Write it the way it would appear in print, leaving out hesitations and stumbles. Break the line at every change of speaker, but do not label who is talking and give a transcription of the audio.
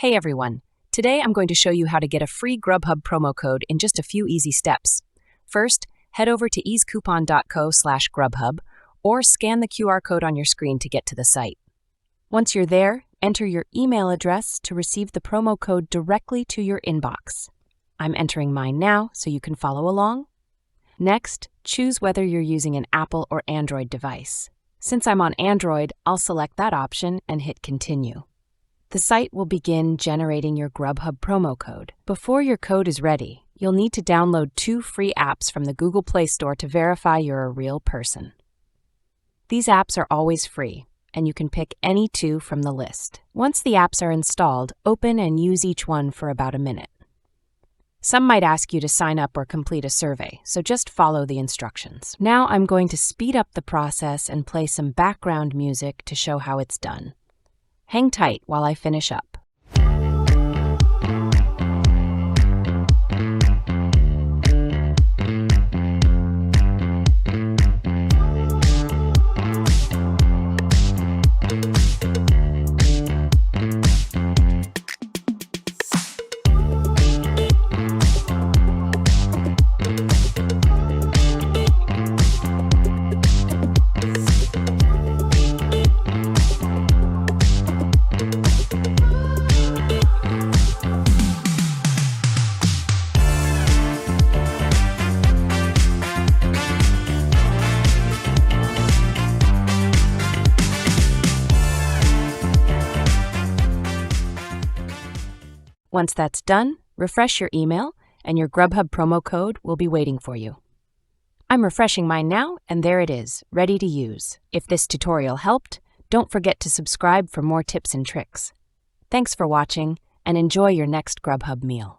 Hey everyone, today I'm going to show you how to get a free Grubhub promo code in just a few easy steps. First, head over to easecoupon.co/Grubhub or scan the QR code on your screen to get to the site. Once you're there, enter your email address to receive the promo code directly to your inbox. I'm entering mine now so you can follow along. Next, choose whether you're using an Apple or Android device. Since I'm on Android, I'll select that option and hit Continue. The site will begin generating your Grubhub promo code. Before your code is ready, you'll need to download 2 free apps from the Google Play Store to verify you're a real person. These apps are always free, and you can pick any 2 from the list. Once the apps are installed, open and use each one for about a minute. Some might ask you to sign up or complete a survey, so just follow the instructions. Now I'm going to speed up the process and play some background music to show how it's done. Hang tight while I finish up. Once that's done, refresh your email, and your Grubhub promo code will be waiting for you. I'm refreshing mine now, and there it is, ready to use. If this tutorial helped, don't forget to subscribe for more tips and tricks. Thanks for watching, and enjoy your next Grubhub meal.